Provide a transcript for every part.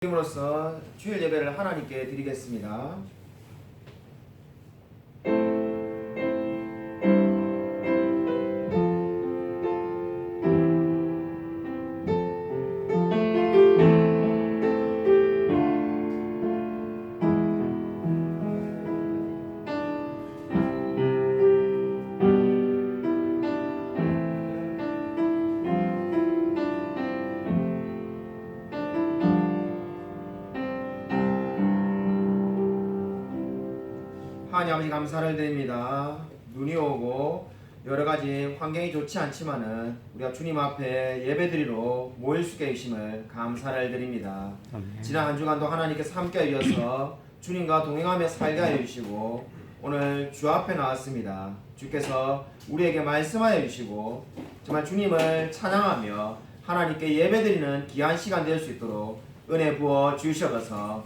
으로써 주일 예배를 하나님께 드리겠습니다. 하나님 아버지 감사를 드립니다. 눈이 오고 여러가지 환경이 좋지 않지만은 우리가 주님 앞에 예배드리러 모일 수 있게 해주심을 감사를 드립니다. 지난 한 주간도 하나님께서 함께 하여서 주님과 동행하며 살게 하여 주시고 오늘 주 앞에 나왔습니다. 주께서 우리에게 말씀하여 주시고 정말 주님을 찬양하며 하나님께 예배드리는 귀한 시간 될 수 있도록 은혜 부어 주시옵소서.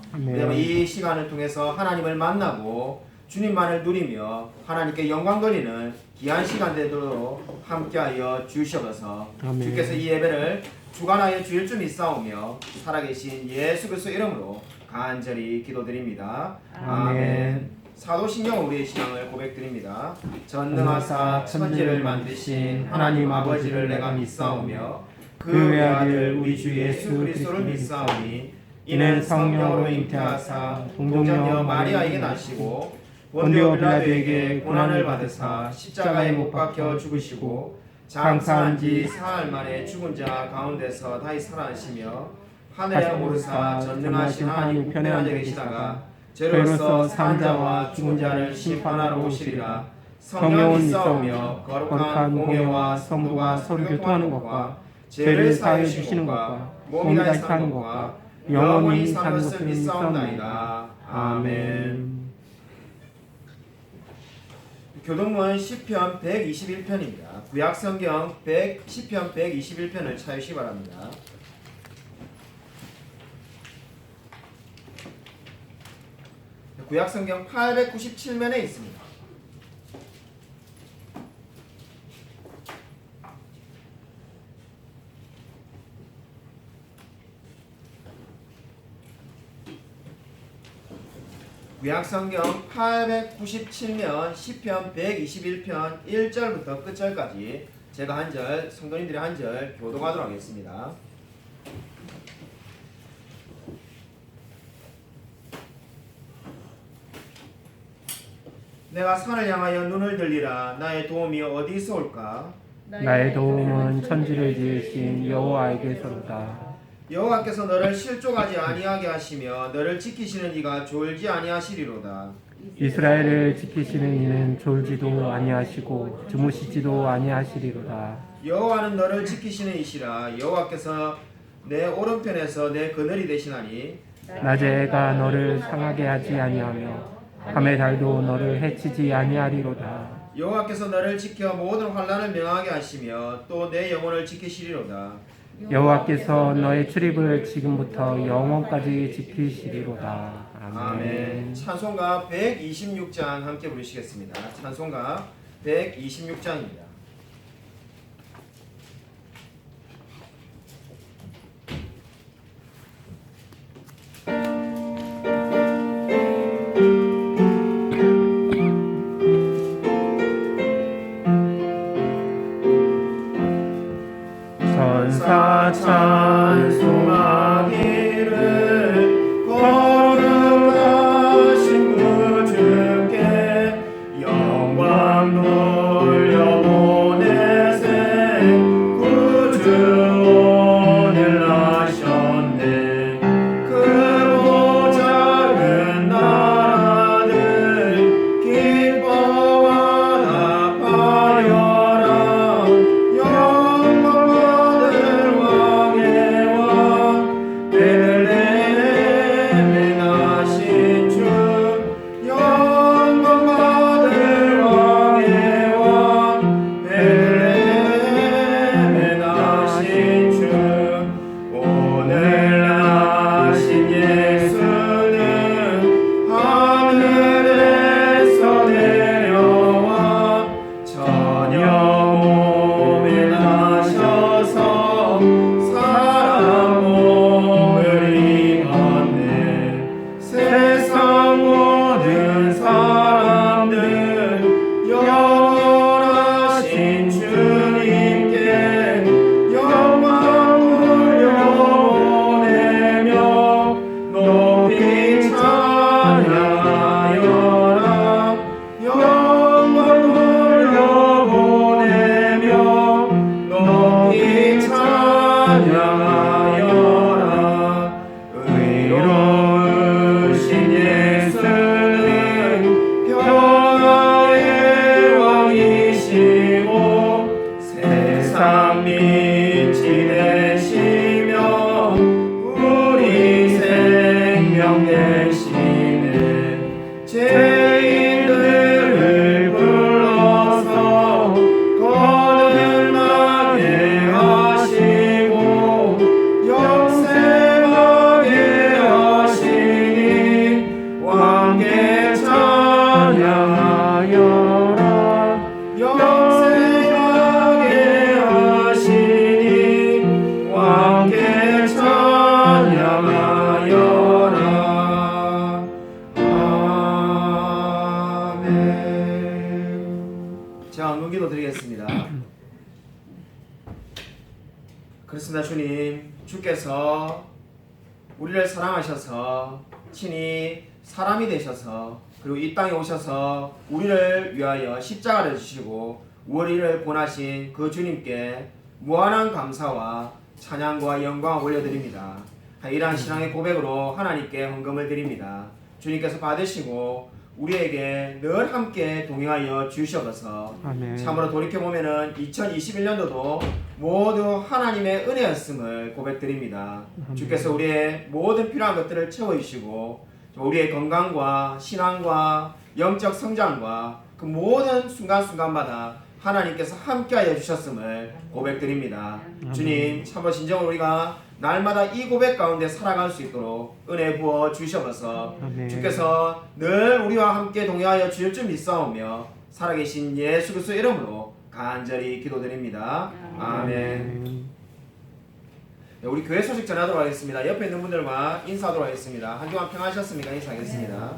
이 시간을 통해서 하나님을 만나고 주님만을 누리며 하나님께 영광 돌리는 귀한 시간 되도록 함께하여 주시옵소서. 주께서 이 예배를 주관하여 주일 줄 믿사오며 살아계신 예수 그리스도 이름으로 간절히 기도드립니다. 아멘. 사도신경 우리의 신앙을 고백드립니다. 전능하사 천지를 만드신 하나님 아버지를 내가 믿사오며 그 외아들 우리 주 예수 그리스도를 믿사오니 이는 성령으로 잉태하사 동정녀 마리아에게 나시고 본디오 빌라도에게 고난을 받으사 십자가에 못 박혀 죽으시고 장사한 지 사흘 만에 죽은 자 가운데서 다시 살아나시며 하늘에 오르사 전능하신 하나님 우편에 앉아 계시다가 죄로서 산 자와 죽은 자를 심판하러 오시리라. 성령을 믿사오며 거룩한 공예와 성도가 서로 교통하는 것과 죄를 사하여 주시는 것과 몸이 다시 사는 것과 영원히 사는 것을 믿사옵나이다. 아멘. 교동문 시편 121편입니다. 구약성경 시편 121편을 찾으시기 바랍니다. 구약성경 897면에 있습니다. 구약성경 897면 시편 121편 1절부터 끝절까지 제가 한 절, 성도님들이 한 절 교독하도록 하겠습니다. 내가 산을 향하여 눈을 들리라. 나의 도움이 어디서 올까? 나의 도움은 천지를 지으신 여호와에게서로다. 여호와께서 너를 실족하지 아니하게 하시며 너를 지키시는 이가 졸지 아니하시리로다. 이스라엘을 지키시는 이는 졸지도 아니하시고 주무시지도 아니하시리로다. 여호와는 너를 지키시는 이시라. 여호와께서 내 오른편에서 내 그늘이 되시나니 낮에 해가 너를 상하게 하지 아니하며 밤의 달도 너를 해치지 아니하리로다. 여호와께서 너를 지켜 모든 환난을 명하게 하시며 또 내 영혼을 지키시리로다. 여호와께서 너의 출입을 지금부터 영원까지 지키시리로다. 아멘. 찬송가 126장 함께 부르시겠습니다. 찬송가 126장입니다. 천사 찬송하기를 거룩하신 구주께 영광 돌려보 그렇습니다. 주님, 주께서 우리를 사랑하셔서 친히 사람이 되셔서 그리고 이 땅에 오셔서 우리를 위하여 십자가를 지시고 우리를 구원하신 그 주님께 무한한 감사와 찬양과 영광을 올려드립니다. 이러한 신앙의 고백으로 하나님께 헌금을 드립니다. 주님께서 받으시고 우리에게 늘 함께 동행하여 주시옵소서. 아멘. 참으로 돌이켜보면 2021년도도 모두 하나님의 은혜였음을 고백드립니다. 주께서 우리의 모든 필요한 것들을 채워주시고 우리의 건강과 신앙과 영적 성장과 그 모든 순간순간마다 하나님께서 함께하여 주셨음을 고백드립니다. 주님, 참으로 진정으로 우리가 날마다 이 고백 가운데 살아갈 수 있도록 은혜 부어 주셔서 주께서 늘 우리와 함께 동행하여 주실 줄 믿사오며 살아계신 예수 그리스도 이름으로 간절히 기도드립니다. 아멘. 우리 교회 소식 전하도록 하겠습니다. 옆에 있는 분들과 인사하도록 하겠습니다. 한 주간 평안하셨습니까? 인사하겠습니다.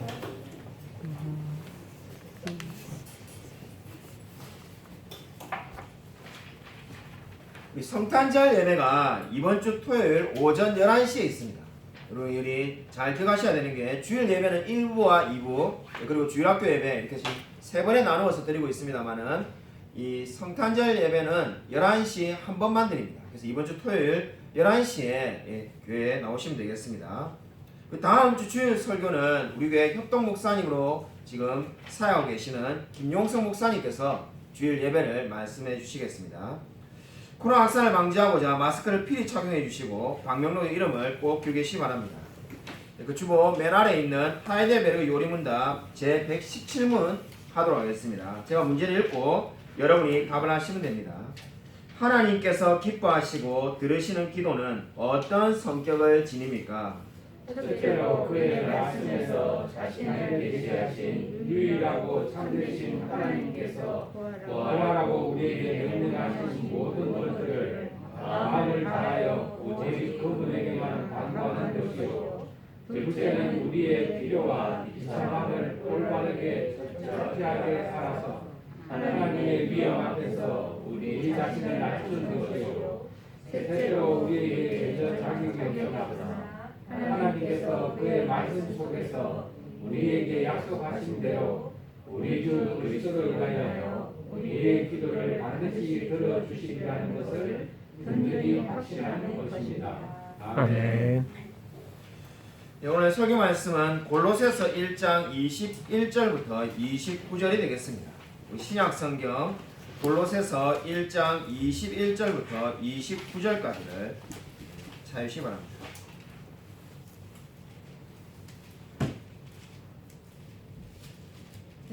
성탄절 예배가 이번 주 토요일 오전 11시에 있습니다. 여러분이 잘 기억하셔야 되는 게 주일 예배는 1부와 2부 그리고 주일학교 예배 이렇게 지금 세 번에 나누어서 드리고 있습니다만은 이 성탄절 예배는 11시 한 번만 드립니다. 그래서 이번 주 토요일 11시에 교회에 나오시면 되겠습니다. 그 다음 주 주일 설교는 우리 교회 협동 목사님으로 지금 사역하고 계시는 김용성 목사님께서 주일 예배를 말씀해 주시겠습니다. 코로나 확산을 방지하고자 마스크를 필히 착용해 주시고 방명록의 이름을 꼭 기억하시기 바랍니다. 그 주보 맨 아래에 있는 하이델베르그 요리문답 제117문 하도록 하겠습니다. 제가 문제를 읽고 여러분이 답을 하시면 됩니다. 하나님께서 기뻐하시고 들으시는 기도는 어떤 성격을 지닙니까? 첫째로 그의 말씀에서 자신을 계시하신 유일하고 참되신 하나님께서 구하라고 우리에게 명령하신 모든 것들을 마음을 다하여 오직 그분에게만 간구하는 것이요. 둘째는 우리의 필요와 비참함을 올바르게 적절하게 살아서 하나님의 위엄 앞에서 우리 자신을 낮추는 것이요. 셋째로 우리에게 제적 자격이 없어서 하나님께서 그의 말씀 속에서 우리에게 약속하신 대로 우리 주 그리스도를 위하여 우리의 기도를 반드시 들어주시리라는 것을 든든히 확신하는 것입니다. 아멘. 오늘 설교 말씀은 골로새서 1장 21절부터 29절이 되겠습니다. 신약 성경 골로새서 1장 21절부터 29절까지를 찾으시기 바랍니다.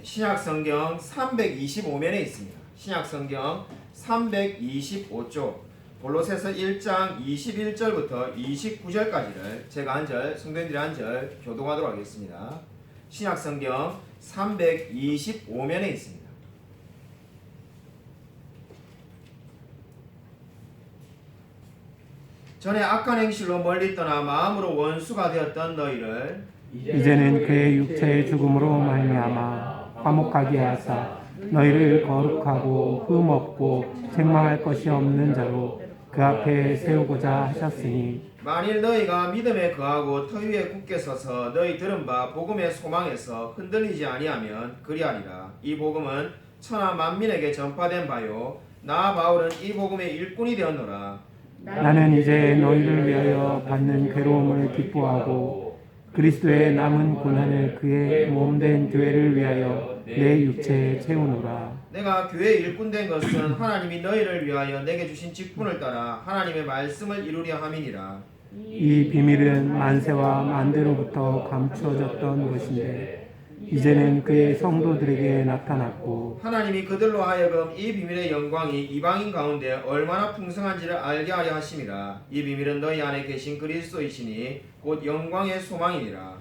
신약 성경 325면에 있습니다. 신약 성경 325쪽 골로새서 1장 21절부터 29절까지를 제가 한 절, 성도님들이 한 절 교독하도록 하겠습니다. 신약 성경 325면에 있습니다. 전에 악한 행실로 멀리 떠나 마음으로 원수가 되었던 너희를 이제는 그의 육체의 죽음으로 말미암아 화목하게 하사 너희를 거룩하고 흠없고 책망할 것이 없는 자로 그 앞에 세우고자 하셨으니 만일 너희가 믿음에 거하고 터 위에 굳게 서서 너희 들은 바 복음의 소망에서 흔들리지 아니하면 그리하리라. 이 복음은 천하 만민에게 전파된 바요 나 바울은 이 복음의 일꾼이 되었노라. 나는 이제 너희를 위하여 받는 괴로움을 기뻐하고 그리스도의 남은 고난을 그의 몸된 교회를 위하여 내 육체에 채우노라. 내가 교회의 일꾼 된 것은 하나님이 너희를 위하여 내게 주신 직분을 따라 하나님의 말씀을 이루려 함이니라. 이 비밀은 만세와 만대로부터 감추어졌던 것인데 이제는 그의 성도들에게 나타났고 하나님이 그들로 하여금 이 비밀의 영광이 이방인 가운데 얼마나 풍성한지를 알게 하려 하심이라. 이 비밀은 너희 안에 계신 그리스도이시니 곧 영광의 소망이니라.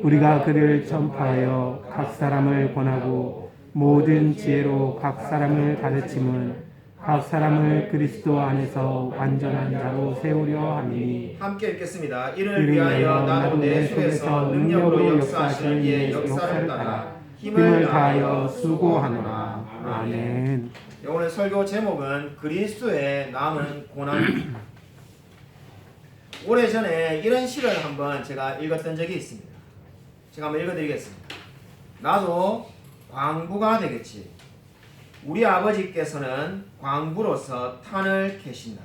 우리가 그를 전파하여 각 사람을 권하고 모든 지혜로 각 사람을 가르침은 각 사람을 그리스도 안에서 완전한 자로 세우려 함이니 함께 읽겠습니다. 이를 위하여 나도 내 속에서 능력으로 역사하시는 이의 역사를 따라 힘을 다하여 수고하노라. 아멘. 오늘 설교 제목은 그리스도의 남은 고난입니다. 오래전에 이런 시를 한번 제가 읽었던 적이 있습니다. 제가 한번 읽어드리겠습니다. 나도 광부가 되겠지. 우리 아버지께서는 광부로서 탄을 캐신다.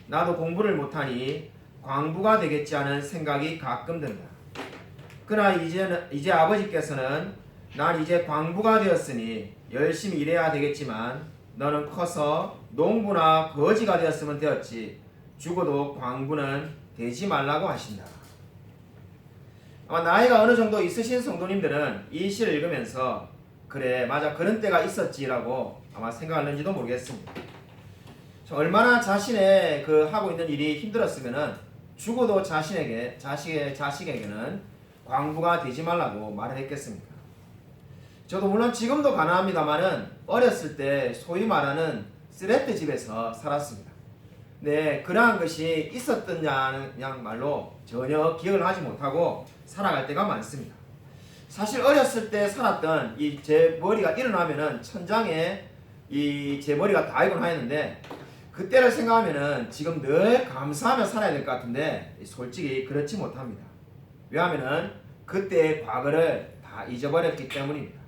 나도 공부를 못하니 광부가 되겠지 하는 생각이 가끔 든다. 그러나 이제 아버지께서는 난 이제 광부가 되었으니 열심히 일해야 되겠지만 너는 커서 농부나 거지가 되었으면 되었지 죽어도 광부는 되지 말라고 하신다. 아마 나이가 어느 정도 있으신 성도님들은 이 시를 읽으면서 그래 맞아 그런 때가 있었지라고 아마 생각하는지도 모르겠습니다. 얼마나 자신의 그 하고 있는 일이 힘들었으면은 죽어도 자식에게는 광부가 되지 말라고 말을 했겠습니까? 저도 물론 지금도 가난합니다만은 어렸을 때 소위 말하는 쓰레트 집에서 살았습니다. 네, 그러한 것이 있었던 양말로 전혀 기억을 하지 못하고 살아갈 때가 많습니다. 사실 어렸을 때 살았던 이 제 머리가 일어나면은 천장에 이 제 머리가 닿이곤 하였는데 그때를 생각하면은 지금 늘 감사하며 살아야 될 것 같은데 솔직히 그렇지 못합니다. 왜냐하면은 그때의 과거를 다 잊어버렸기 때문입니다.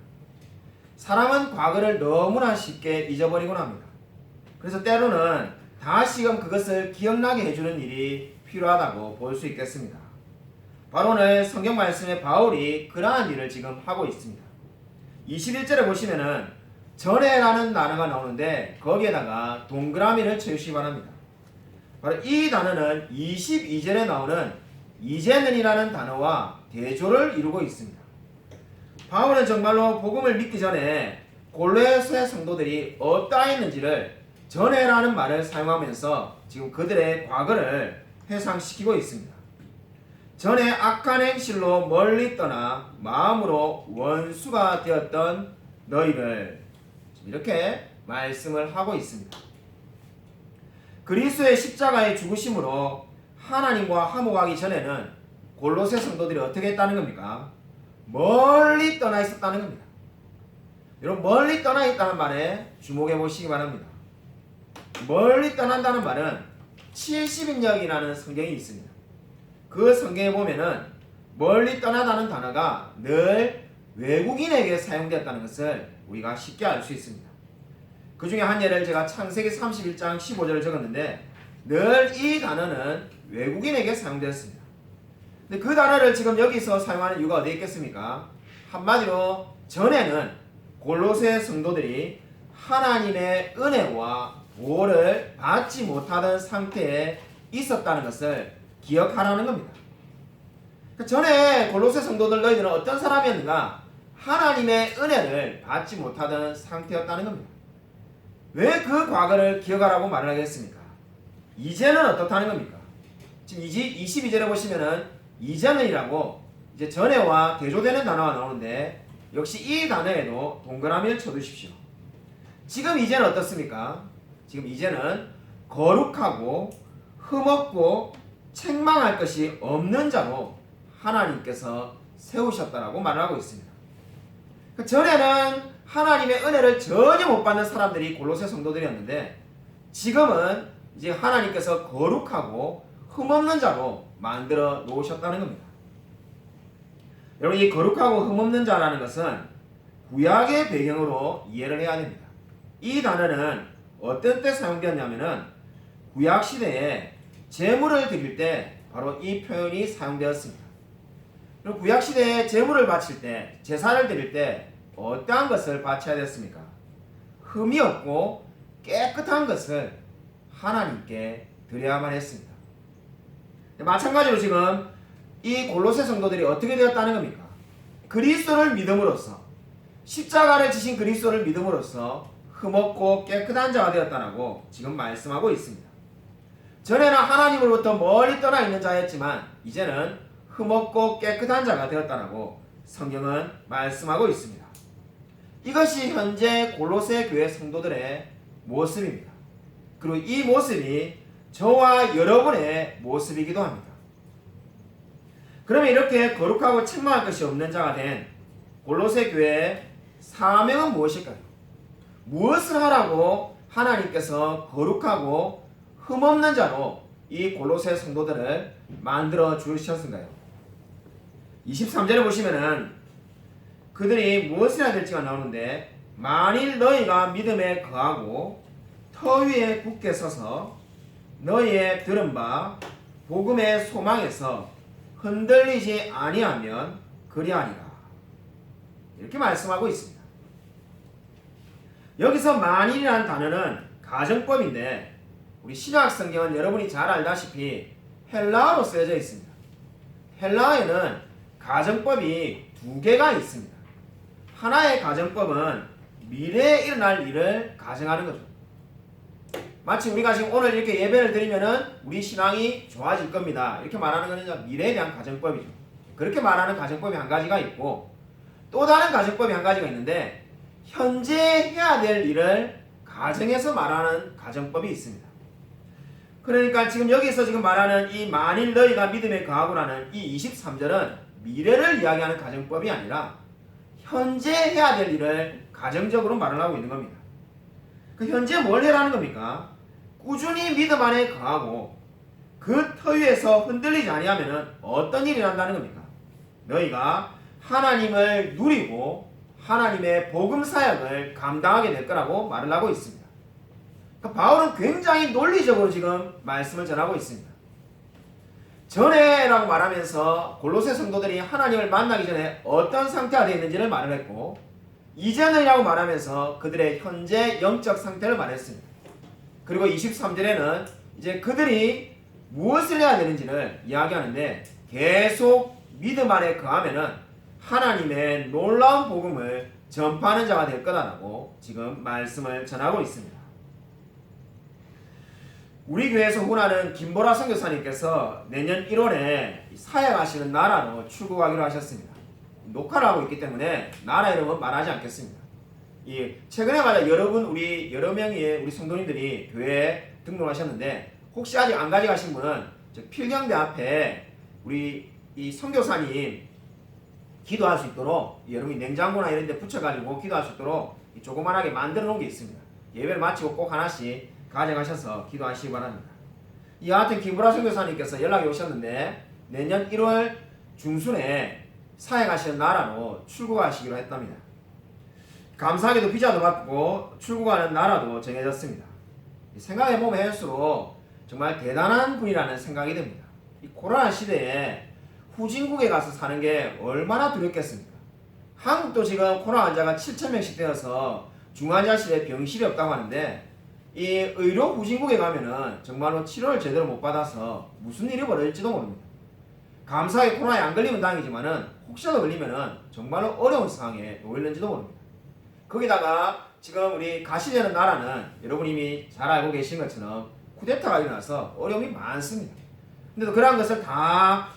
사람은 과거를 너무나 쉽게 잊어버리곤 합니다. 그래서 때로는 다시금 그것을 기억나게 해주는 일이 필요하다고 볼 수 있겠습니다. 바로 오늘 성경 말씀에 바울이 그러한 일을 지금 하고 있습니다. 21절에 보시면은 전에라는 단어가 나오는데 거기에다가 동그라미를 쳐주시기 바랍니다. 바로 이 단어는 22절에 나오는 이제는이라는 단어와 대조를 이루고 있습니다. 바울은 정말로 복음을 믿기 전에 골로새의 성도들이 어떠했는지를 전에라는 말을 사용하면서 지금 그들의 과거를 회상시키고 있습니다. 전에 악한 행실로 멀리 떠나 마음으로 원수가 되었던 너희를 이렇게 말씀을 하고 있습니다. 그리스도의 십자가의 죽으심으로 하나님과 화목하기 전에는 골로새 성도들이 어떻게 했다는 겁니까? 멀리 떠나 있었다는 겁니다. 여러분 멀리 떠나 있다는 말에 주목해 보시기 바랍니다. 멀리 떠난다는 말은 70인역이라는 성경이 있습니다. 그 성경에 보면은 멀리 떠나다는 단어가 늘 외국인에게 사용되었다는 것을 우리가 쉽게 알 수 있습니다. 그 중에 한 예를 제가 창세기 31장 15절을 적었는데 늘 이 단어는 외국인에게 사용되었습니다. 근데 그 단어를 지금 여기서 사용하는 이유가 어디에 있겠습니까? 한마디로 전에는 골로새 성도들이 하나님의 은혜와 보호를 받지 못하던 상태에 있었다는 것을 기억하라는 겁니다. 전에 골로새 성도들 너희들은 어떤 사람이었는가? 하나님의 은혜를 받지 못하던 상태였다는 겁니다. 왜 그 과거를 기억하라고 말을 하겠습니까? 이제는 어떻다는 겁니까? 지금 22절에 보시면은 이제는이라고 이제 전에와 대조되는 단어가 나오는데 역시 이 단어에도 동그라미를 쳐두십시오. 지금 이제는 어떻습니까? 지금 이제는 거룩하고 흠없고 책망할 것이 없는 자로 하나님께서 세우셨다라고 말을 하고 있습니다. 전에는 하나님의 은혜를 전혀 못 받는 사람들이 골로새 성도들이었는데 지금은 이제 하나님께서 거룩하고 흠없는 자로 만들어 놓으셨다는 겁니다. 여러분 이 거룩하고 흠없는 자라는 것은 구약의 배경으로 이해를 해야 됩니다. 이 단어는 어떤 때 사용되었냐면은 구약 시대에 제물을 드릴 때 바로 이 표현이 사용되었습니다. 그럼 구약 시대에 제물을 바칠 때 제사를 드릴 때 어떠한 것을 바쳐야 됐습니까? 흠이 없고 깨끗한 것을 하나님께 드려야만 했습니다. 마찬가지로 지금 이 골로새 성도들이 어떻게 되었다는 겁니까? 그리스도를 믿음으로써 십자가를 지신 그리스도를 믿음으로써 흠없고 깨끗한 자가 되었다라고 지금 말씀하고 있습니다. 전에는 하나님으로부터 멀리 떠나 있는 자였지만 이제는 흠없고 깨끗한 자가 되었다라고 성경은 말씀하고 있습니다. 이것이 현재 골로새 교회 성도들의 모습입니다. 그리고 이 모습이 저와 여러분의 모습이기도 합니다. 그러면 이렇게 거룩하고 책망할 것이 없는 자가 된 골로새 교회의 사명은 무엇일까요? 무엇을 하라고 하나님께서 거룩하고 흠없는 자로 이 골로새 성도들을 만들어 주셨은가요? 23절에 보시면은 그들이 무엇을 해야 될지가 나오는데, 만일 너희가 믿음에 거하고 터 위에 굳게 서서 너희의 들은 바 복음의 소망에서 흔들리지 아니하면 그리하리라. 이렇게 말씀하고 있습니다. 여기서 만일이라는 단어는 가정법인데, 우리 신약 성경은 여러분이 잘 알다시피 헬라어로 쓰여져 있습니다. 헬라어에는 가정법이 두 개가 있습니다. 하나의 가정법은 미래에 일어날 일을 가정하는 거죠. 마치 우리가 지금 오늘 이렇게 예배를 드리면은 우리 신앙이 좋아질 겁니다, 이렇게 말하는 것은 미래에 대한 가정법이죠. 그렇게 말하는 가정법이 한 가지가 있고, 또 다른 가정법이 한 가지가 있는데, 현재 해야 될 일을 가정해서 말하는 가정법이 있습니다. 그러니까 지금 여기서 지금 말하는 이 만일 너희가 믿음에 거하고라는 이 23절은 미래를 이야기하는 가정법이 아니라 현재 해야 될 일을 가정적으로 말을 하고 있는 겁니다. 그 현재 뭘 해라는 겁니까? 꾸준히 믿음 안에 거하고 그 터 위에서 흔들리지 아니하면 어떤 일이 난다는 겁니까? 너희가 하나님을 누리고 하나님의 복음 사역을 감당하게 될 거라고 말을 하고 있습니다. 그러니까 바울은 굉장히 논리적으로 지금 말씀을 전하고 있습니다. 전에라고 말하면서 골로새 성도들이 하나님을 만나기 전에 어떤 상태가 되어 있는지를 말을 했고, 이전이라고 말하면서 그들의 현재 영적 상태를 말했습니다. 그리고 23절에는 이제 그들이 무엇을 해야 되는지를 이야기하는데, 계속 믿음 안에 거하면은 하나님의 놀라운 복음을 전파하는 자가 될 거다라고 지금 말씀을 전하고 있습니다. 우리 교회에서 훈하는 김보라 선교사님께서 내년 1월에 사역하시는 나라로 출국하기로 하셨습니다. 녹화를 하고 있기 때문에 나라 이름은 말하지 않겠습니다. 최근에 말이야 여러 명의 우리 성도님들이 교회에 등록하셨는데, 혹시 아직 안 가져가신 분은 필경대 앞에 우리 이 선교사님 기도할 수 있도록, 여러분이 냉장고나 이런 데 붙여가지고 기도할 수 있도록 조그만하게 만들어 놓은 게 있습니다. 예배를 마치고 꼭 하나씩 가져가셔서 기도하시기 바랍니다. 여하튼 김보라 선교사님께서 연락이 오셨는데, 내년 1월 중순에 사역하시는 나라로 출국하시기로 했답니다. 감사하게도 비자도 받고 출국하는 나라도 정해졌습니다. 생각해보면 할수록 정말 대단한 분이라는 생각이 듭니다. 이 코로나 시대에 후진국에 가서 사는 게 얼마나 두렵겠습니까? 한국도 지금 코로나 환자가 7,000명씩 되어서 중환자실에 병실이 없다고 하는데, 이 의료 후진국에 가면은 정말로 치료를 제대로 못 받아서 무슨 일이 벌어질지도 모릅니다. 감사하게 코로나에 안 걸리면 다행이지만은 혹시라도 걸리면은 정말로 어려운 상황에 놓일는지도 모릅니다. 거기다가 지금 우리 가시려는 나라는 여러분 이미 잘 알고 계신 것처럼 쿠데타가 일어나서 어려움이 많습니다. 근데도 그러한 것을 다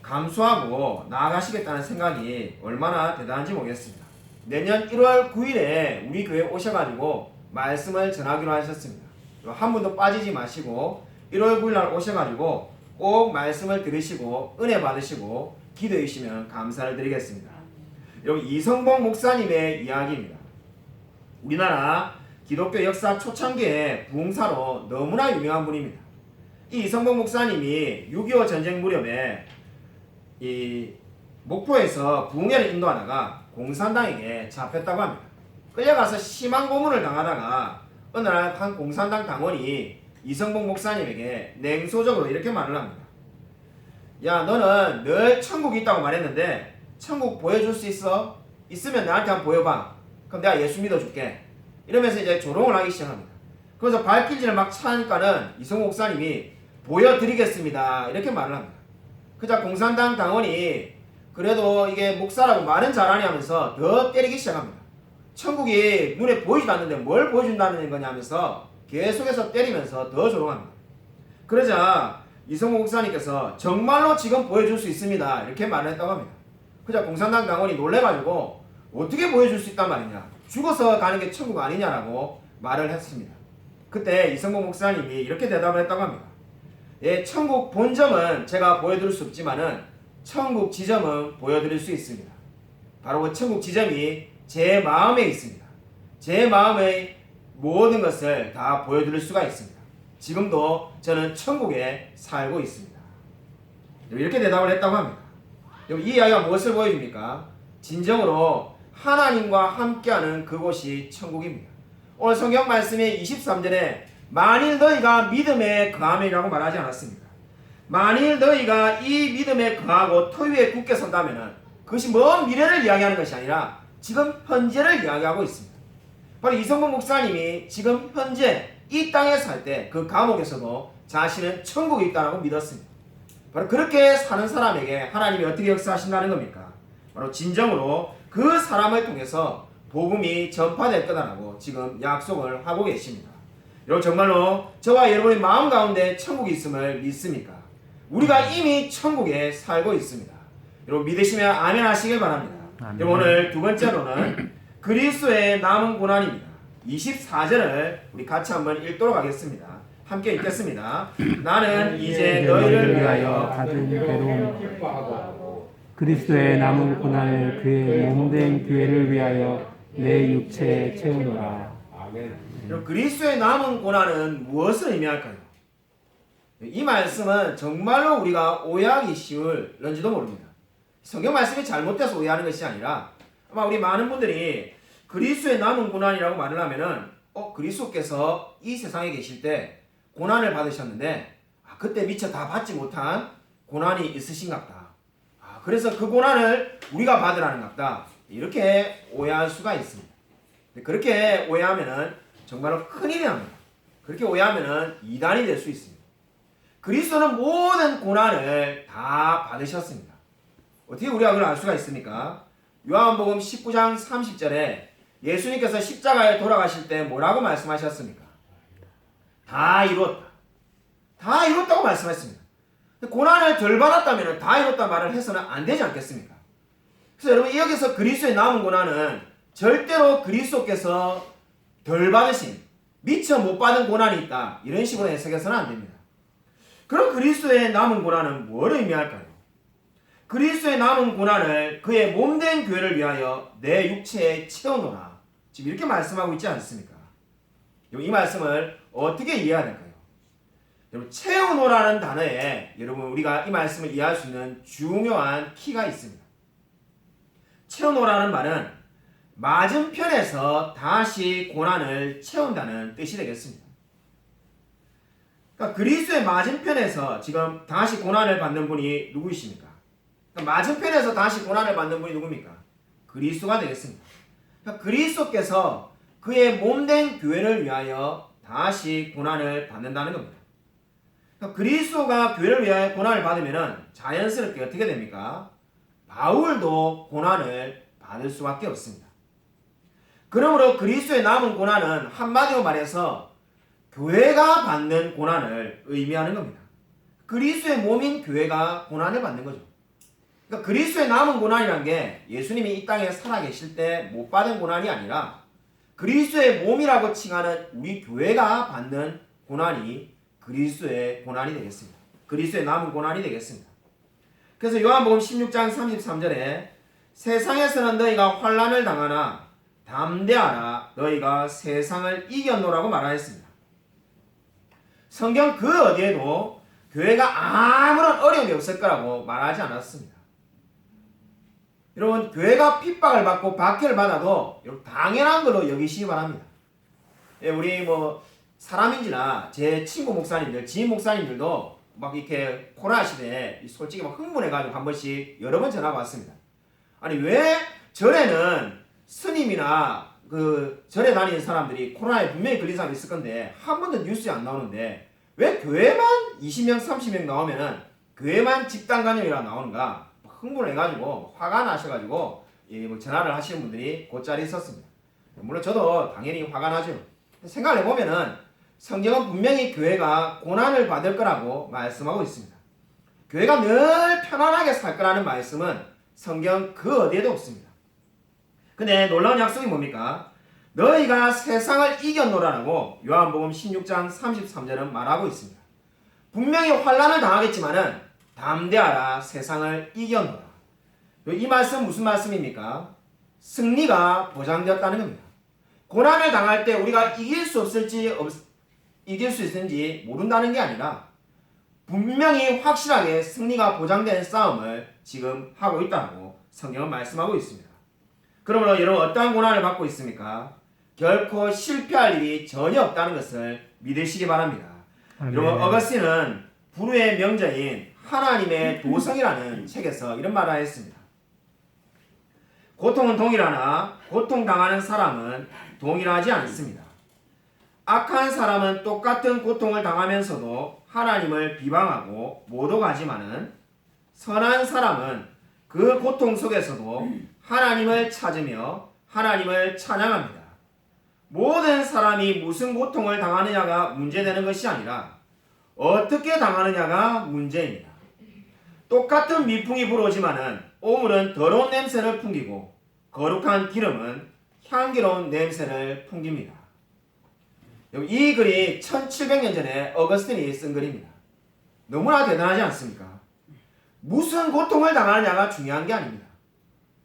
감수하고 나아가시겠다는 생각이 얼마나 대단한지 모르겠습니다. 내년 1월 9일에 우리 교회에 오셔가지고 말씀을 전하기로 하셨습니다. 한 분도 빠지지 마시고 1월 9일날 오셔가지고 꼭 말씀을 들으시고 은혜 받으시고 기도해 주시면 감사를 드리겠습니다. 여기 이성봉 목사님의 이야기입니다. 우리나라 기독교 역사 초창기의 부흥사로 너무나 유명한 분입니다. 이 이성봉 목사님이 6.25 전쟁 무렵에 이 목포에서 부흥회를 인도하다가 공산당에게 잡혔다고 합니다. 끌려가서 심한 고문을 당하다가 어느 날 한 공산당 당원이 이성봉 목사님에게 냉소적으로 이렇게 말을 합니다. 야, 너는 늘 천국이 있다고 말했는데 천국 보여줄 수 있어? 있으면 나한테 한번 보여봐. 그럼 내가 예수 믿어줄게. 이러면서 이제 조롱을 하기 시작합니다. 그래서 발길질을 막 차니까는 이성봉 목사님이 보여드리겠습니다, 이렇게 말을 합니다. 그자 공산당 당원이 그래도 이게 목사라고 말은 잘하니 하면서 더 때리기 시작합니다. 천국이 눈에 보이지도 않는데 뭘 보여준다는 거냐 하면서 계속해서 때리면서 더 조롱합니다. 그러자 이성봉 목사님께서 정말로 지금 보여줄 수 있습니다, 이렇게 말을 했다고 합니다. 그자 공산당 당원이 놀래가지고 어떻게 보여줄 수 있단 말이냐, 죽어서 가는 게 천국 아니냐라고 말을 했습니다. 그때 이성봉 목사님이 이렇게 대답을 했다고 합니다. 예, 천국 본점은 제가 보여드릴 수 없지만은 천국 지점은 보여드릴 수 있습니다. 바로 그 천국 지점이 제 마음에 있습니다. 제 마음의 모든 것을 다 보여드릴 수가 있습니다. 지금도 저는 천국에 살고 있습니다. 이렇게 대답을 했다고 합니다. 이 이야기가 무엇을 보여줍니까? 진정으로 하나님과 함께하는 그곳이 천국입니다. 오늘 성경 말씀의 23절에 만일 너희가 믿음에 거하면이라고 말하지 않았습니까? 만일 너희가 이 믿음에 거하고 터 위에 굳게 선다면 그것이 먼 미래를 이야기하는 것이 아니라 지금 현재를 이야기하고 있습니다. 바로 이성봉 목사님이 지금 현재 이 땅에 살 때 그 감옥에서도 자신은 천국에 있다고 믿었습니다. 바로 그렇게 사는 사람에게 하나님이 어떻게 역사하신다는 겁니까? 바로 진정으로 그 사람을 통해서 복음이 전파될 거다라고 지금 약속을 하고 계십니다. 여러분 정말로 저와 여러분의 마음 가운데 천국이 있음을 믿습니까? 우리가 이미 천국에 살고 있습니다. 여러분 믿으시면 아멘 하시길 바랍니다. 아멘. 여러분 오늘 두 번째로는 그리스도의 남은 고난입니다. 24절을 우리 같이 한번 읽도록 하겠습니다. 함께 읽겠습니다. 나는 이제 너희를 위하여 받은 괴로움 기뻐하고 그리스도의 남은 고난을 그의 몸된 교회를 위하여 내 육체에 채우노라. 아멘. 여러분, 그리스도의 남은 고난은 무엇을 의미할까요? 이 말씀은 정말로 우리가 오해하기 쉬울런지도 모릅니다. 성경 말씀이 잘못돼서 오해하는 것이 아니라 아마 우리 많은 분들이 그리스도의 남은 고난이라고 말을 하면은 그리스도께서 이 세상에 계실 때 고난을 받으셨는데 그때 미처 다 받지 못한 고난이 있으신갑다. 그래서 그 고난을 우리가 받으라는갑다. 이렇게 오해할 수가 있습니다. 그렇게 오해하면은 정말로 큰일이 납니다. 그렇게 오해하면은 이단이 될 수 있습니다. 그리스도는 모든 고난을 다 받으셨습니다. 어떻게 우리가 그걸 알 수가 있습니까? 요한복음 19장 30절에 예수님께서 십자가에 돌아가실 때 뭐라고 말씀하셨습니까? 다 이뤘다. 다 이뤘다고 말씀했습니다. 고난을 덜 받았다면 다 이뤘다 말을 해서는 안 되지 않겠습니까? 그래서 여러분 여기서 그리스도의 남은 고난은 절대로 그리스도께서 덜 받으신 미처 못 받은 고난이 있다. 이런 식으로 해석해서는 안 됩니다. 그럼 그리스도의 남은 고난은 뭘 의미할까요? 그리스도의 남은 고난을 그의 몸된 교회를 위하여 내 육체에 채워놓으라. 지금 이렇게 말씀하고 있지 않습니까? 이 말씀을 어떻게 이해해야 될까요? 여러분 채워놓으라는 단어에 여러분 우리가 이 말씀을 이해할 수 있는 중요한 키가 있습니다. 채워놓으라는 말은 맞은편에서 다시 고난을 채운다는 뜻이 되겠습니다. 그러니까 그리스도의 맞은편에서 지금 다시 고난을 받는 분이 누구이십니까? 그러니까 맞은편에서 다시 고난을 받는 분이 누굽니까? 그리스도가 되겠습니다. 그러니까 그리스도께서 그의 몸된 교회를 위하여 다시 고난을 받는다는 겁니다. 그러니까 그리스도가 교회를 위하여 고난을 받으면 자연스럽게 어떻게 됩니까? 바울도 고난을 받을 수밖에 없습니다. 그러므로 그리스도의 남은 고난은 한마디로 말해서 교회가 받는 고난을 의미하는 겁니다. 그리스도의 몸인 교회가 고난을 받는 거죠. 그러니까 그리스도의 남은 고난이란 게 예수님이 이 땅에 살아계실 때 못 받은 고난이 아니라 그리스도의 몸이라고 칭하는 우리 교회가 받는 고난이 그리스도의 고난이 되겠습니다. 그리스도의 남은 고난이 되겠습니다. 그래서 요한복음 16장 33절에 세상에서는 너희가 환난을 당하나 담대하라 너희가 세상을 이겼노라고 말하였습니다. 성경 그 어디에도 교회가 아무런 어려움이 없을 거라고 말하지 않았습니다. 여러분 교회가 핍박을 받고 박해를 받아도 당연한 걸로 여기시기 바랍니다. 우리 사람인지나 제 친구 목사님들, 지인 목사님들도 막 이렇게 코로나 시대에 솔직히 막 흥분해가지고 한 번씩 여러 번 전화가 왔습니다. 아니 왜 전에는 스님이나 그 절에 다니는 사람들이 코로나에 분명히 걸린 사람이 있을 건데 한 번도 뉴스에 안 나오는데 왜 교회만 20명 30명 나오면은 교회만 집단 감염이라 나오는가? 흥분을 해가지고 화가 나셔가지고 전화를 하시는 분들이 곧자리 있었습니다. 물론 저도 당연히 화가 나죠. 생각을 해보면은 성경은 분명히 교회가 고난을 받을 거라고 말씀하고 있습니다. 교회가 늘 편안하게 살 거라는 말씀은 성경 그 어디에도 없습니다. 근데 놀라운 약속이 뭡니까? 너희가 세상을 이겼노라라고 요한복음 16장 33절은 말하고 있습니다. 분명히 환난을 당하겠지만은 담대하라 세상을 이겼노라. 이 말씀 무슨 말씀입니까? 승리가 보장되었다는 겁니다. 고난을 당할 때 우리가 이길 수 있을지 모른다는 게 아니라 분명히 확실하게 승리가 보장된 싸움을 지금 하고 있다고 성경은 말씀하고 있습니다. 그러므로 여러분 어떠한 고난을 받고 있습니까? 결코 실패할 일이 전혀 없다는 것을 믿으시기 바랍니다. 여러분 어거스틴은 불후의 명저인 하나님의 도성이라는 책에서 이런 말을 했습니다. 고통은 동일하나 고통당하는 사람은 동일하지 않습니다. 악한 사람은 똑같은 고통을 당하면서도 하나님을 비방하고 모독하지만은 선한 사람은 그 고통 속에서도 하나님을 찾으며 하나님을 찬양합니다. 모든 사람이 무슨 고통을 당하느냐가 문제되는 것이 아니라 어떻게 당하느냐가 문제입니다. 똑같은 미풍이 불어오지만은 오물은 더러운 냄새를 풍기고 거룩한 기름은 향기로운 냄새를 풍깁니다. 이 글이 1700년 전에 어거스틴이 쓴 글입니다. 너무나 대단하지 않습니까? 무슨 고통을 당하느냐가 중요한 게 아닙니다.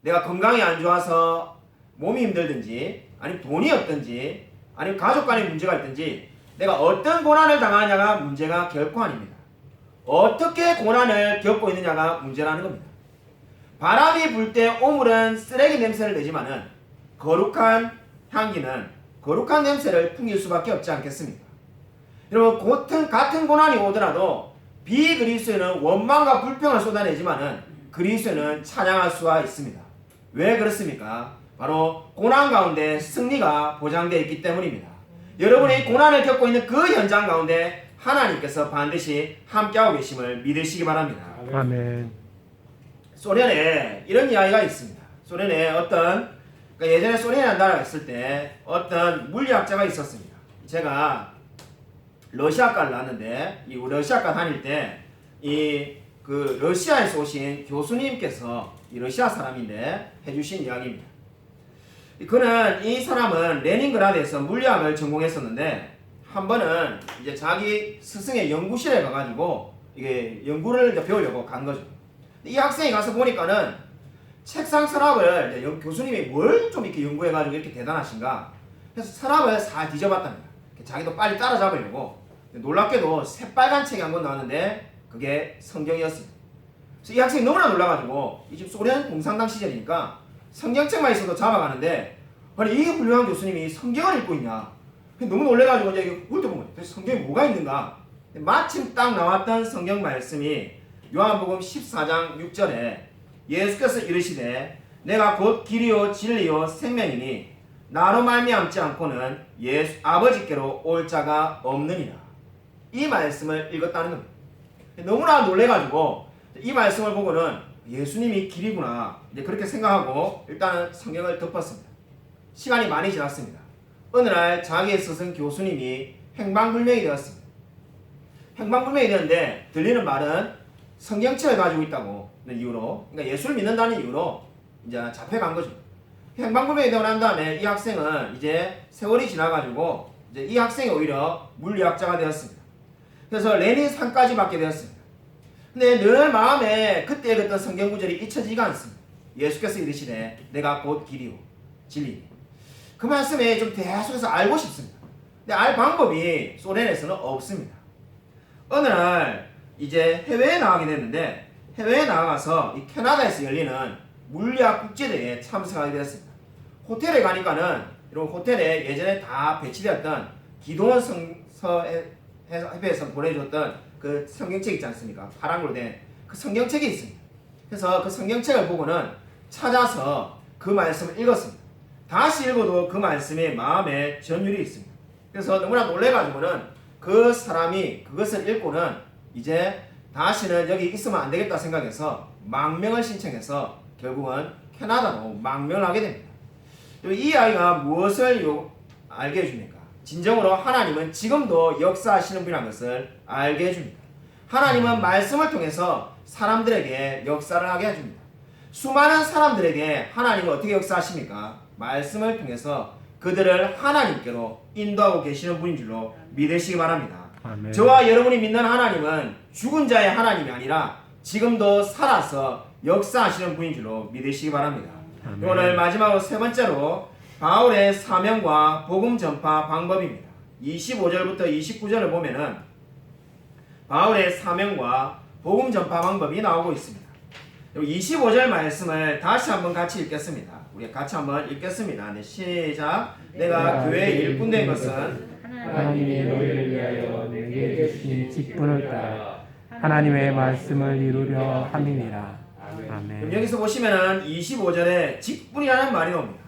내가 건강이 안 좋아서 몸이 힘들든지 아니면 돈이 없든지 아니면 가족 간의 문제가 있든지 내가 어떤 고난을 당하느냐가 문제가 결코 아닙니다. 어떻게 고난을 겪고 있느냐가 문제라는 겁니다. 바람이 불 때 오물은 쓰레기 냄새를 내지만은 거룩한 향기는 거룩한 냄새를 풍길 수밖에 없지 않겠습니까? 여러분 같은 고난이 오더라도 비그리스도인은 원망과 불평을 쏟아내지만은 그리스도인은 찬양할 수가 있습니다. 왜 그렇습니까? 바로 고난 가운데 승리가 보장되어 있기 때문입니다. 여러분이 고난을 겪고 있는 그 현장 가운데 하나님께서 반드시 함께하고 계심을 믿으시기 바랍니다. 아멘. 소련에 이런 이야기가 있습니다. 소련에 예전에 소련이라는 나라가 있을 때 어떤 물리학자가 있었습니다. 제가 러시아과를 나왔는데 이 러시아과 다닐 때 그 러시아에서 오신 교수님께서 이 러시아 사람인데 해주신 이야기입니다. 이 사람은 레닌그라드에서 물리학을 전공했었는데 한 번은 이제 자기 스승의 연구실에 가가지고 이게 연구를 배우려고 간 거죠. 이 학생이 가서 보니까는 책상 서랍을 교수님이 뭘 좀 이렇게 연구해가지고 이렇게 대단하신가 그래서 서랍을 싹 뒤져봤답니다. 자기도 빨리 따라잡으려고. 놀랍게도 새빨간 책이 한 권 나왔는데 그게 성경이었습니다. 그래서 이 학생이 너무나 놀라가지고 이 지금 소련 공산당 시절이니까 성경책만 있어도 잡아가는데 아니 이 훌륭한 교수님이 성경을 읽고 있냐. 너무 놀래가지고 이제 훑어본 거예요. 성경에 뭐가 있는가. 마침 딱 나왔던 성경 말씀이 요한복음 14장 6절에 예수께서 이르시되 내가 곧 길이요 진리요 생명이니 나로 말미암지 않고는 아버지께로 올 자가 없느니라. 이 말씀을 읽었다는 겁니다. 너무나 놀래가지고 이 말씀을 보고는 예수님이 길이구나 이제 그렇게 생각하고 일단은 성경을 덮었습니다. 시간이 많이 지났습니다. 어느 날 자기의 스승 교수님이 행방불명이 되었습니다. 행방불명이 되었는데 들리는 말은 성경책을 가지고 있다고 이유로 그러니까 예수를 믿는다는 이유로 이제 잡혀간 거죠. 행방불명이 되고 난 다음에 이 학생은 이제 세월이 지나가지고 이제 이 학생이 오히려 물리학자가 되었습니다. 그래서 레닌상까지 받게 되었습니다. 근데 늘 마음에 그때 읽었던 성경 구절이 잊혀지지가 않습니다. 예수께서 이르시되 내가 곧 길이요 진리. 그 말씀에 좀 계속해서 알고 싶습니다. 근데 알 방법이 소련에서는 없습니다. 어느 날 이제 해외에 나가게 됐는데 해외에 나가서 이 캐나다에서 열리는 물리학 국제대회에 참석하게 되었습니다. 호텔에 가니까는 이런 호텔에 예전에 다 배치되었던 기도원 협회에서 보내줬던 그 성경책 있지 않습니까? 파랑으로 된 그 성경책이 있습니다. 그래서 그 성경책을 보고는 찾아서 그 말씀을 읽었습니다. 다시 읽어도 그 말씀에 마음에 전율이 있습니다. 그래서 너무나 놀래가지고는 그 사람이 그것을 읽고는 이제 다시는 여기 있으면 안 되겠다 생각해서 망명을 신청해서 결국은 캐나다로 망명을 하게 됩니다. 이 아이가 무엇을 알게 해줍니까? 진정으로 하나님은 지금도 역사하시는 분이라는 것을 알게 해줍니다. 하나님은 말씀을 통해서 사람들에게 역사를 하게 해줍니다. 수많은 사람들에게 하나님은 어떻게 역사하십니까? 말씀을 통해서 그들을 하나님께로 인도하고 계시는 분인 줄로 믿으시기 바랍니다. 아멘. 저와 여러분이 믿는 하나님은 죽은 자의 하나님이 아니라 지금도 살아서 역사하시는 분인 줄로 믿으시기 바랍니다. 아멘. 오늘 마지막으로 세 번째로 바울의 사명과 복음 전파 방법입니다. 25절부터 29절을 보면은 바울의 사명과 복음 전파 방법이 나오고 있습니다. 25절 말씀을 다시 한번 같이 읽겠습니다. 우리 같이 한번 읽겠습니다. 네, 시작. 내가 교회의 일꾼된 것은 하나님이 너희를 위하여 내게 주신 직분을 따라 하나님의 말씀을 이루려 함이니라. 그럼 아멘. 여기서 보시면은 25절에 직분이라는 말이 나옵니다.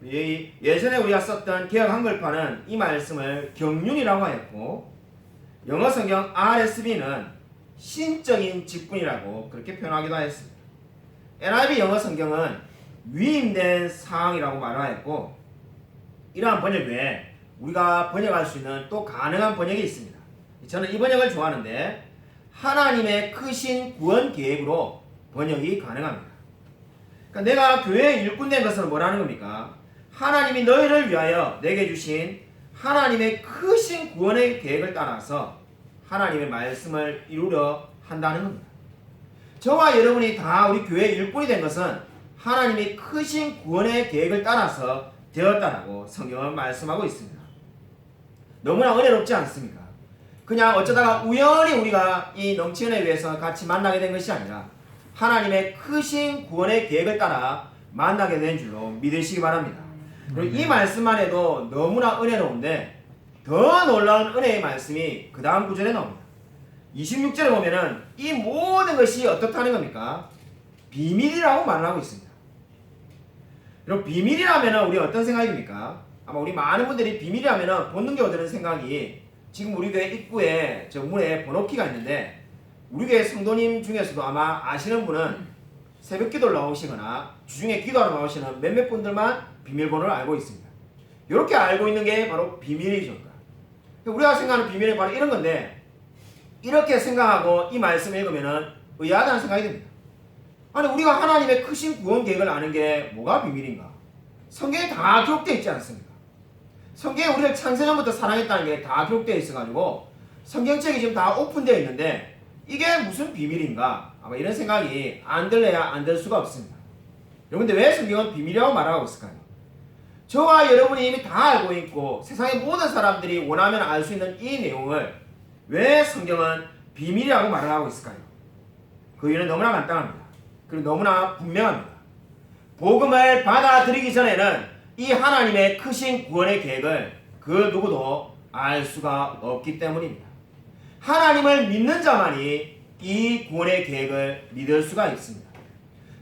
예전에 우리가 썼던 개역 한글판은 이 말씀을 경륜이라고 하였고, 영어 성경 RSV는 신적인 직분이라고 그렇게 표현하기도 하였습니다. NIV 영어 성경은 위임된 사항이라고 말하였고, 이러한 번역 외에 우리가 번역할 수 있는 또 가능한 번역이 있습니다. 저는 이 번역을 좋아하는데, 하나님의 크신 구원 계획으로 번역이 가능합니다. 그러니까 내가 교회에 일꾼된 것은 뭐라는 겁니까? 하나님이 너희를 위하여 내게 주신 하나님의 크신 구원의 계획을 따라서 하나님의 말씀을 이루려 한다는 겁니다. 저와 여러분이 다 우리 교회의 일꾼이 된 것은 하나님이 크신 구원의 계획을 따라서 되었다라고 성경은 말씀하고 있습니다. 너무나 은혜롭지 않습니까? 그냥 어쩌다가 우연히 우리가 이 넘치는 은혜에 의해서 같이 만나게 된 것이 아니라 하나님의 크신 구원의 계획을 따라 만나게 된 줄로 믿으시기 바랍니다. 그리고 이 말씀만 해도 너무나 은혜로운데 더 놀라운 은혜의 말씀이 그 다음 구절에 나옵니다. 26절에 보면은 이 모든 것이 어떻다는 겁니까? 비밀이라고 말을 하고 있습니다. 여러분, 비밀이라면 우리 어떤 생각이 듭니까? 아마 우리 많은 분들이 비밀이라면 본능적으로 드는 생각이, 지금 우리 교회 입구에 저 문에 번호키가 있는데 우리 교회 성도님 중에서도 아마 아시는 분은 새벽 기도를 나오시거나 주중에 기도하러 나오시는 몇몇 분들만 비밀번호를 알고 있습니다. 이렇게 알고 있는 게 바로 비밀이죠. 우리가 생각하는 비밀은 바로 이런 건데, 이렇게 생각하고 이 말씀을 읽으면 의아하다는 생각이 듭니다. 아니, 우리가 하나님의 크신 구원 계획을 아는 게 뭐가 비밀인가? 성경에 다 기록되어 있지 않습니까? 성경에 우리를 창세전부터 사랑했다는 게 다 기록되어 있어가지고 성경책이 지금 다 오픈되어 있는데 이게 무슨 비밀인가? 아마 이런 생각이 안 들래야 안 들 수가 없습니다. 여러분들, 왜 성경은 비밀이라고 말하고 있을까요? 저와 여러분이 이미 다 알고 있고 세상의 모든 사람들이 원하면 알 수 있는 이 내용을 왜 성경은 비밀이라고 말을 하고 있을까요? 그 이유는 너무나 간단합니다. 그리고 너무나 분명합니다. 복음을 받아들이기 전에는 이 하나님의 크신 구원의 계획을 그 누구도 알 수가 없기 때문입니다. 하나님을 믿는 자만이 이 구원의 계획을 믿을 수가 있습니다.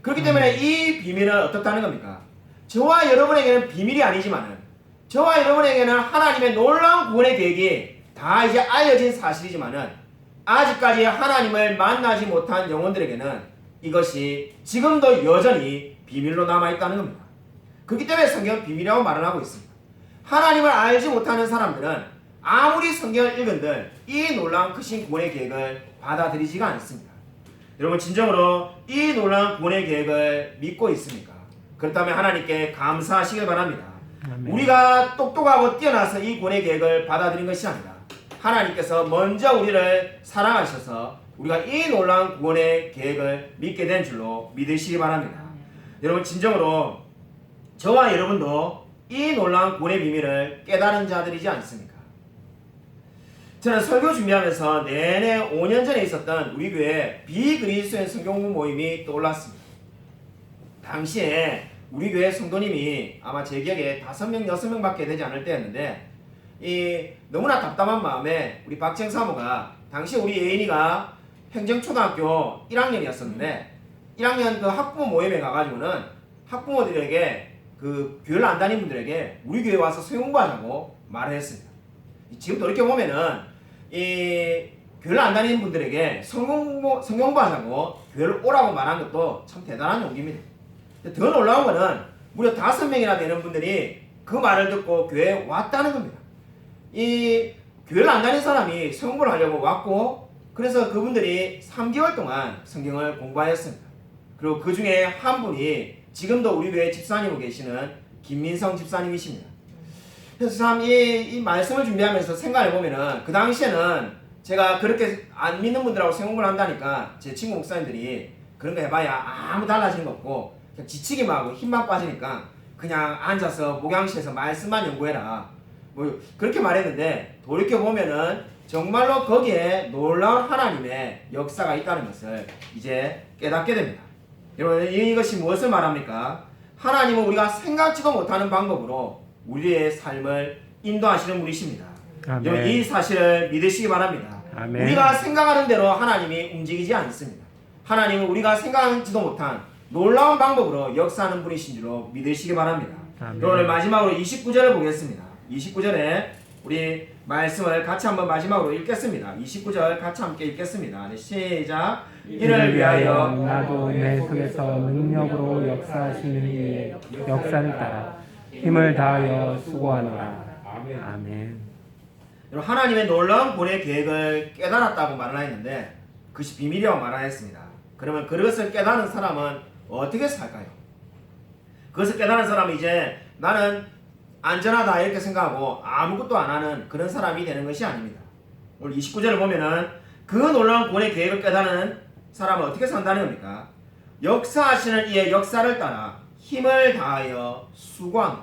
그렇기 때문에 이 비밀은 어떻다는 겁니까? 저와 여러분에게는 비밀이 아니지만은, 저와 여러분에게는 하나님의 놀라운 구원의 계획이 다 이제 알려진 사실이지만은, 아직까지 하나님을 만나지 못한 영혼들에게는 이것이 지금도 여전히 비밀로 남아있다는 겁니다. 그렇기 때문에 성경은 비밀이라고 말을 하고 있습니다. 하나님을 알지 못하는 사람들은 아무리 성경을 읽은들 이 놀라운 크신 구원의 계획을 받아들이지가 않습니다. 여러분, 진정으로 이 놀라운 구원의 계획을 믿고 있습니까? 그렇다면 하나님께 감사하시길 바랍니다. 아멘. 우리가 똑똑하고 뛰어나서 이 구원의 계획을 받아들인 것이 아니라 하나님께서 먼저 우리를 사랑하셔서 우리가 이 놀라운 구원의 계획을 믿게 된 줄로 믿으시기 바랍니다. 여러분, 진정으로 저와 여러분도 이 놀라운 구원의 비밀을 깨달은 자들이지 않습니까? 저는 설교 준비하면서 내내 5년 전에 있었던 우리 교회 비그리스도인 성경공부 모임이 떠올랐습니다. 당시에 우리 교회 성도님이 아마 제 기억에 5명, 6명밖에 되지 않을 때였는데, 너무나 답답한 마음에 우리 박정 사모가, 당시 우리 예인이가 행정초등학교 1학년이었었는데 1학년 그 학부모 모임에 가가지고는 학부모들에게, 그 교회를 안 다니는 분들에게 우리 교회 와서 성경공부하자고 말을 했습니다. 지금 돌이켜 보면은 이 교회를 안 다니는 분들에게 성경공부하자고 교회를 오라고 말한 것도 참 대단한 용기입니다. 더 놀라운 거는 무려 5명이나 되는 분들이 그 말을 듣고 교회에 왔다는 겁니다. 이 교회를 안 다니는 사람이 성공부를 하려고 왔고, 그래서 그분들이 3개월 동안 성경을 공부하였습니다. 그리고 그 중에 한 분이 지금도 우리 교회 집사님으로 계시는 김민성 집사님이십니다. 그래서 참 이 말씀을 준비하면서 생각해 보면은, 그 당시에는 제가 그렇게 안 믿는 분들하고 성공을 한다니까 제 친구 목사님들이 그런 거 해봐야 아무 달라지는 거 없고 그냥 지치기만 하고 힘만 빠지니까 그냥 앉아서 목양실에서 말씀만 연구해라, 뭐 그렇게 말했는데, 돌이켜 보면은 정말로 거기에 놀라운 하나님의 역사가 있다는 것을 이제 깨닫게 됩니다. 여러분, 이것이 무엇을 말합니까? 하나님은 우리가 생각지도 못하는 방법으로 우리의 삶을 인도하시는 분이십니다. 아멘. 여러분, 이 사실을 믿으시기 바랍니다. 아멘. 우리가 생각하는 대로 하나님이 움직이지 않습니다. 하나님은 우리가 생각하지도 못한 놀라운 방법으로 역사하는 분이신 줄로 믿으시기 바랍니다. 아멘. 오늘 마지막으로 29절을 보겠습니다. 29절에 우리 말씀을 같이 한번 마지막으로 읽겠습니다. 29절 같이 함께 읽겠습니다. 네, 시작. 이를 위하여 나도 내 속에서 능력으로 역사하시는 이의 역사를 따라 힘을 다하여 수고하노라. 아멘. 아멘. 여러분, 하나님의 놀라운 구원의 계획을 깨달았다고 말을 했는데 그것이 비밀이라고 말하였습니다. 그러면 그것을 깨달은 사람은 어떻게 살까요? 그것을 깨달은 사람은 이제 나는 안전하다 이렇게 생각하고 아무것도 안 하는 그런 사람이 되는 것이 아닙니다. 오늘 29절을 보면은 그 놀라운 구원의 계획을 깨닫는 사람은 어떻게 산다는 겁니까? 역사하시는 이의 역사를 따라 힘을 다하여 수고한다.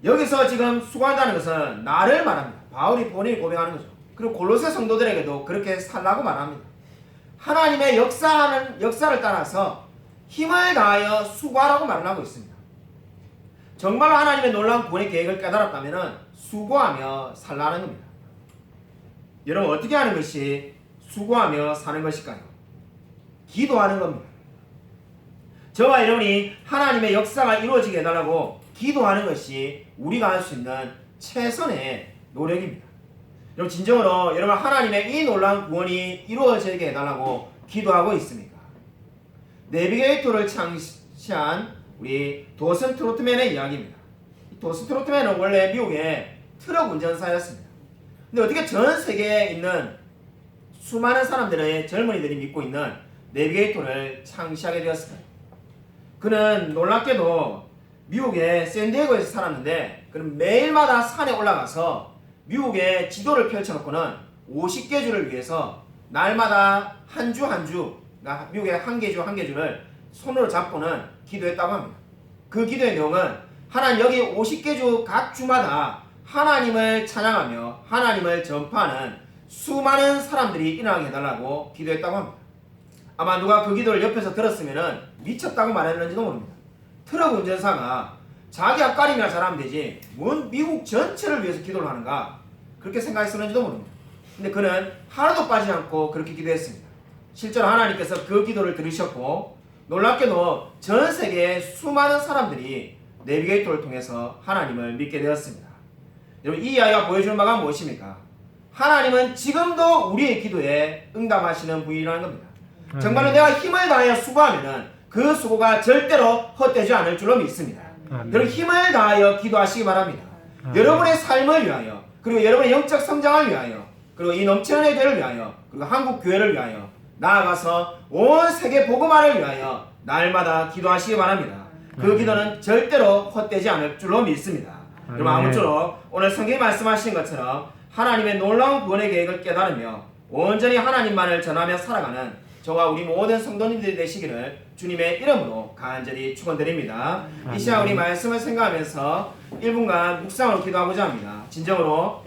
여기서 지금 수고한다는 것은 나를 말합니다. 바울이 본인이 고백하는 거죠. 그리고 골로새 성도들에게도 그렇게 살라고 말합니다. 하나님의 역사를 따라서 힘을 다하여 수고하라고 말을 하고 있습니다. 정말 하나님의 놀라운 구원의 계획을 깨달았다면 수고하며 살라는 겁니다. 여러분, 어떻게 하는 것이 수고하며 사는 것일까요? 기도하는 겁니다. 저와 여러분이 하나님의 역사가 이루어지게 해달라고 기도하는 것이 우리가 할 수 있는 최선의 노력입니다. 여러분, 진정으로 여러분 하나님의 이 놀라운 구원이 이루어지게 해달라고 기도하고 있습니까? 내비게이터를 창시한 우리 도슨 트로트맨의 이야기입니다. 도슨 트로트맨은 원래 미국의 트럭 운전사였습니다. 근데 어떻게 전 세계에 있는 수많은 사람들의 젊은이들이 믿고 있는 내비게이터를 창시하게 되었을까요? 그는 놀랍게도 미국의 샌디에고에서 살았는데 그는 매일마다 산에 올라가서 미국의 지도를 펼쳐놓고는 50개 주를 위해서 날마다 한 주 한 주, 그러니까 미국의 한 개 주를 손으로 잡고는 기도했다고 합니다. 그 기도의 내용은 하나님 여기 50개 주 각 주마다 하나님을 찬양하며 하나님을 전파하는 수많은 사람들이 일어나게 해달라고 기도했다고 합니다. 아마 누가 그 기도를 옆에서 들었으면 미쳤다고 말했는지도 모릅니다. 트럭 운전사가 자기 앞가림이나 잘하면 되지 뭔 미국 전체를 위해서 기도를 하는가 그렇게 생각했었는지도 모릅니다. 근데 그는 하나도 빠지지 않고 그렇게 기도했습니다. 실제로 하나님께서 그 기도를 들으셨고 놀랍게도 전 세계의 수많은 사람들이 내비게이터를 통해서 하나님을 믿게 되었습니다. 여러분, 이 이야기가 보여주는 바가 무엇입니까? 하나님은 지금도 우리의 기도에 응답하시는 분이라는 겁니다. 정말로 내가 힘을 다하여 수고하면은 그 수고가 절대로 헛되지 않을 줄로 믿습니다. 여러분, 힘을 다하여 기도하시기 바랍니다. 여러분의 삶을 위하여, 그리고 여러분의 영적 성장을 위하여, 그리고 이 넘치는 애들을 위하여, 그리고 한국 교회를 위하여, 나아가서 온 세계 복음화를 위하여 날마다 기도하시기 바랍니다. 그 기도는 절대로 헛되지 않을 줄로 믿습니다. 여러분, 아무쪼록 오늘 성경이 말씀하신 것처럼 하나님의 놀라운 구원의 계획을 깨달으며 온전히 하나님만을 전하며 살아가는 저와 우리 모든 성도님들이 되시기를 주님의 이름으로 간절히 축원드립니다. 이 시간 우리 말씀을 생각하면서 1분간 묵상으로 기도하고자 합니다. 진정으로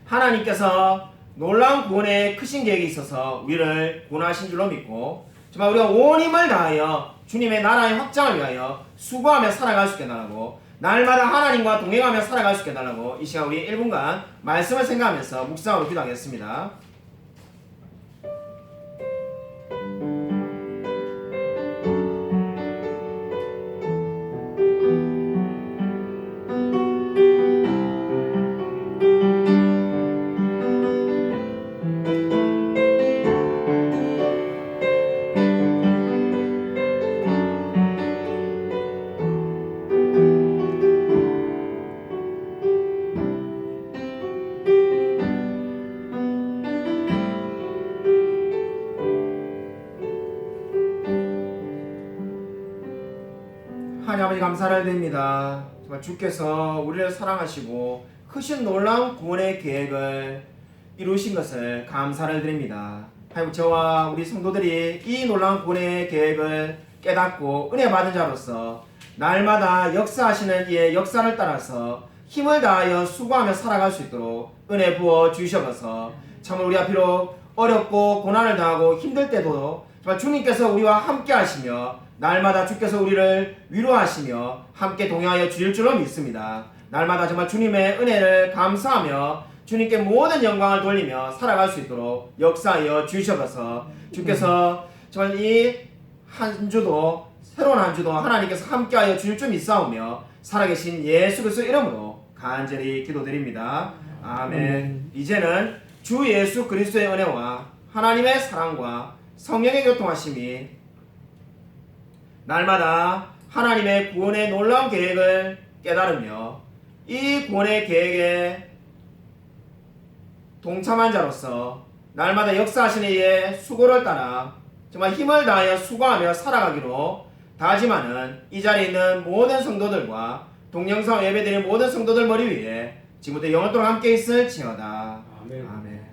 하나님께서 놀라운 구원의 크신 계획이 있어서 우리를 구원하신 줄로 믿고 정말 우리가 온 힘을 다하여 주님의 나라의 확장을 위하여 수고하며 살아갈 수 있게 해달라고 날마다 하나님과 동행하며 살아갈 수 있게 해달라고 이 시간 우리 1분간 말씀을 생각하면서 묵상으로 기도하겠습니다. 하나님 아버지 감사를 드립니다. 정말 주께서 우리를 사랑하시고 크신 놀라운 구원의 계획을 이루신 것을 감사를 드립니다. 하나님, 저와 우리 성도들이 이 놀라운 구원의 계획을 깨닫고 은혜 받은 자로서 날마다 역사하시는 이의 역사를 따라서 힘을 다하여 수고하며 살아갈 수 있도록 은혜 부어 주시옵소서. 참 우리가 비록 어렵고 고난을 당하고 힘들 때도 정말 주님께서 우리와 함께 하시며 날마다 주께서 우리를 위로하시며 함께 동행하여 주실 줄로 믿습니다. 날마다 정말 주님의 은혜를 감사하며 주님께 모든 영광을 돌리며 살아갈 수 있도록 역사하여 주시옵소서. 주께서 정말 이 한 주도 새로운 한 주도 하나님께서 함께하여 주실 줄 믿사오며 살아계신 예수 그리스도 이름으로 간절히 기도드립니다. 아멘. 이제는 주 예수 그리스도의 은혜와 하나님의 사랑과 성령의 교통하심이 날마다 하나님의 구원의 놀라운 계획을 깨달으며 이 구원의 계획에 동참한 자로서 날마다 역사하시는 이의 수고를 따라 정말 힘을 다하여 수고하며 살아가기로 다짐하는 이 자리에 있는 모든 성도들과 동영상 예배드리는 모든 성도들 머리 위에 지금부터 영원토록 함께 있을지어다. 아멘. 아멘.